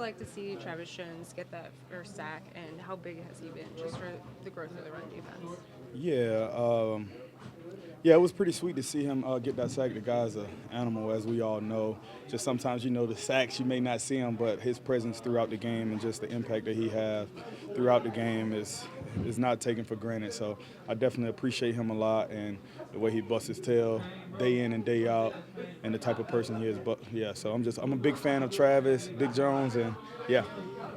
like to see Travis Jones get that first sack, and how big has he been just for the growth of the run defense? Yeah, yeah, it was pretty sweet to see him get that sack. The guy's an animal, as we all know. Just sometimes, the sacks, you may not see him, but his presence throughout the game and just the impact that he has throughout the game is not taken for granted. So I definitely appreciate him a lot and the way he busts his tail day in and day out and the type of person he is. But, yeah, so I'm a big fan of Travis, Big Jones, and, yeah.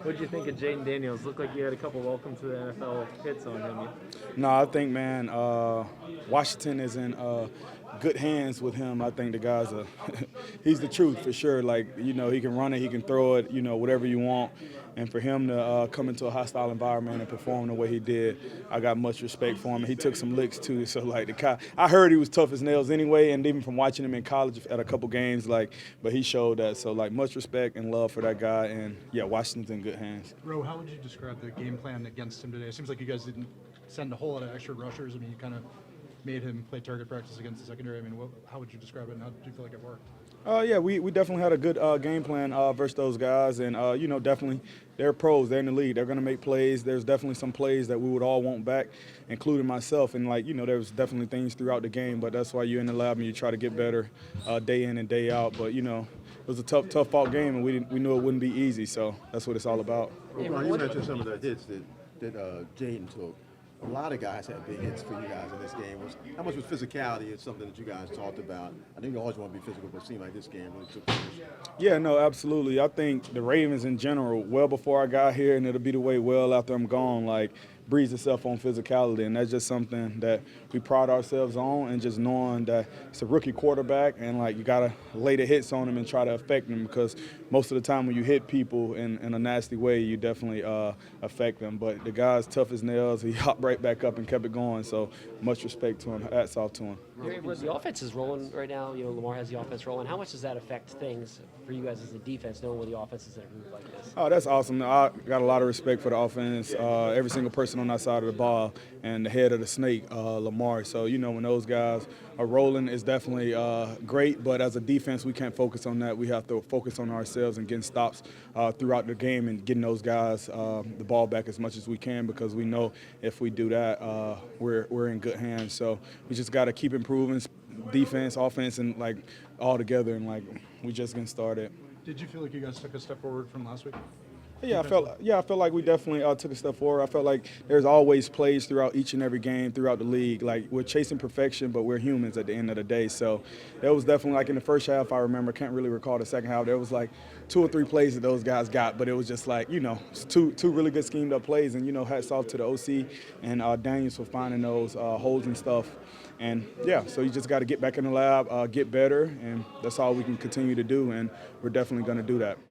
What did you think of Jayden Daniels? Looked like you had a couple welcome to the NFL hits on him. No, I think, man, Washington is in good hands with him. I think the guy's he's the truth for sure. Like, he can run it, he can throw it, whatever you want. And for him to come into a hostile environment and perform the way he did, I got much respect for him. He took some licks too. So I heard he was tough as nails anyway, and even from watching him in college at a couple games, but he showed that. So much respect and love for that guy. And yeah, Washington's in good hands. Ro, how would you describe the game plan against him today? It seems like you guys didn't send a whole lot of extra rushers. I mean, you kind of made him play target practice against the secondary. I mean, how would you describe it, and how did you feel like it worked? Yeah, we definitely had a good game plan versus those guys, and definitely they're pros. They're in the league. They're going to make plays. There's definitely some plays that we would all want back, including myself. And there's definitely things throughout the game, but that's why you're in the lab and you try to get better day in and day out. But it was a tough fought game, and we knew it wouldn't be easy. So that's what it's all about. Roquan, you mentioned some of the hits that Jayden took. A lot of guys had big hits for you guys in this game. How much was physicality is something that you guys talked about? I think you always want to be physical, but it seemed like this game really took finish. Yeah, no, absolutely. I think the Ravens in general, well before I got here, and it'll be the way well after I'm gone, breeds itself on physicality, and that's just something that we pride ourselves on, and just knowing that it's a rookie quarterback and you gotta lay the hits on him and try to affect them, because most of the time when you hit people in a nasty way, you definitely affect them. But the guy's tough as nails. He hopped right back up and kept it going, so much respect to him. Hats off to him. The offense is rolling right now. Lamar has the offense rolling. How much does that affect things for you guys as a defense, knowing where the offense is in a group like this? Oh, that's awesome. I got a lot of respect for the offense. Every single person on that side of the ball, and the head of the snake, Lamar. So, when those guys are rolling, it's definitely great. But as a defense, we can't focus on that. We have to focus on ourselves and getting stops throughout the game and getting those guys the ball back as much as we can, because we know if we do that, we're in good hands. So we just got to keep improving defense, offense, and all together. And we just getting started. Did you feel like you guys took a step forward from last week? Yeah, I felt like we definitely took a step forward. I felt like there's always plays throughout each and every game throughout the league. We're chasing perfection, but we're humans at the end of the day. So there was definitely in the first half, I remember, can't really recall the second half, there was 2 or 3 plays that those guys got, but it was just two really good schemed up plays. And hats off to the OC and Daniels for finding those holes and stuff. And yeah, so you just got to get back in the lab, get better, and that's all we can continue to do. And we're definitely going to do that.